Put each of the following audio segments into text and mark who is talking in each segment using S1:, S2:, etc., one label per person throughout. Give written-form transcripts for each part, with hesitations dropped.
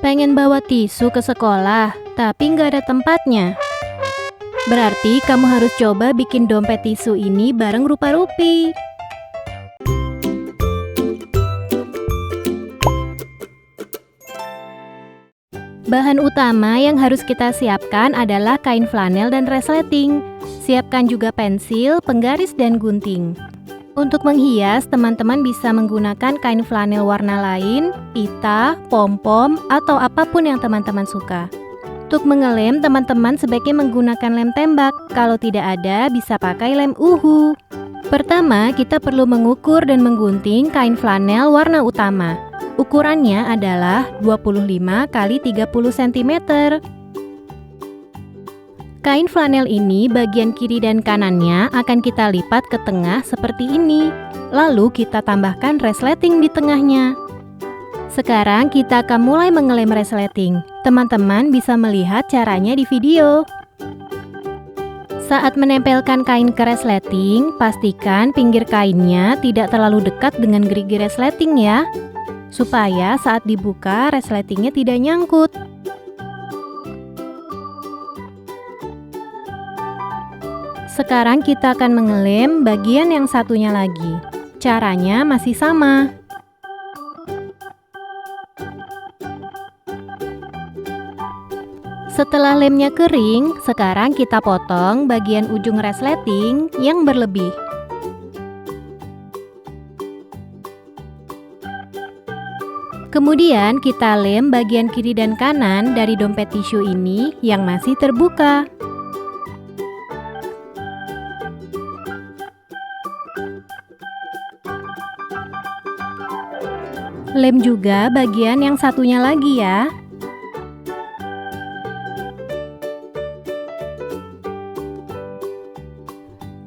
S1: Pengen bawa tisu ke sekolah, tapi nggak ada tempatnya. Berarti kamu harus coba bikin dompet tisu ini bareng rupa-rupi. Bahan utama yang harus kita siapkan adalah kain flanel dan resleting. Siapkan juga pensil, penggaris, dan gunting. Untuk menghias, teman-teman bisa menggunakan kain flanel warna lain, pita, pom-pom, atau apapun yang teman-teman suka. Untuk mengelem, teman-teman sebaiknya menggunakan lem tembak. Kalau tidak ada, bisa pakai lem uhu. Pertama, kita perlu mengukur dan menggunting kain flanel warna utama. Ukurannya adalah 25 x 30 cm. Kain flanel ini bagian kiri dan kanannya akan kita lipat ke tengah seperti ini. Lalu kita tambahkan resleting di tengahnya. Sekarang kita akan mulai mengelem resleting. Teman-teman bisa melihat caranya di video. Saat menempelkan kain ke resleting, pastikan pinggir kainnya tidak terlalu dekat dengan gerigi resleting ya, supaya saat dibuka resletingnya tidak nyangkut. Sekarang kita akan mengelem bagian yang satunya lagi. Caranya masih sama. Setelah lemnya kering, sekarang kita potong bagian ujung resleting yang berlebih. Kemudian kita lem bagian kiri dan kanan dari dompet tisu ini yang masih terbuka. Lem juga bagian yang satunya lagi ya.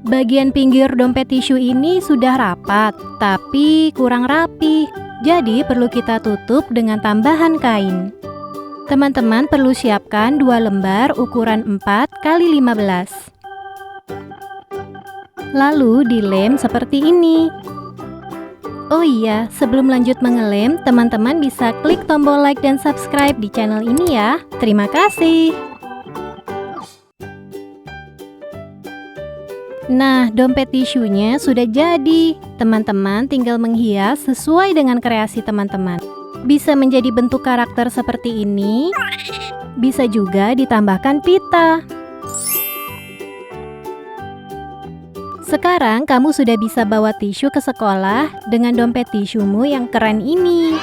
S1: Bagian pinggir dompet tisu ini sudah rapat, tapi kurang rapi. Jadi perlu kita tutup dengan tambahan kain. Teman-teman perlu siapkan 2 lembar ukuran 4 x 15. Lalu dilem seperti ini. Oh iya, sebelum lanjut mengelem, teman-teman bisa klik tombol like dan subscribe di channel ini ya. Terima kasih. Nah, dompet tisunya sudah jadi. Teman-teman tinggal menghias sesuai dengan kreasi teman-teman. Bisa menjadi bentuk karakter seperti ini. Bisa juga ditambahkan pita. Sekarang kamu sudah bisa bawa tisu ke sekolah dengan dompet tisumu yang keren ini.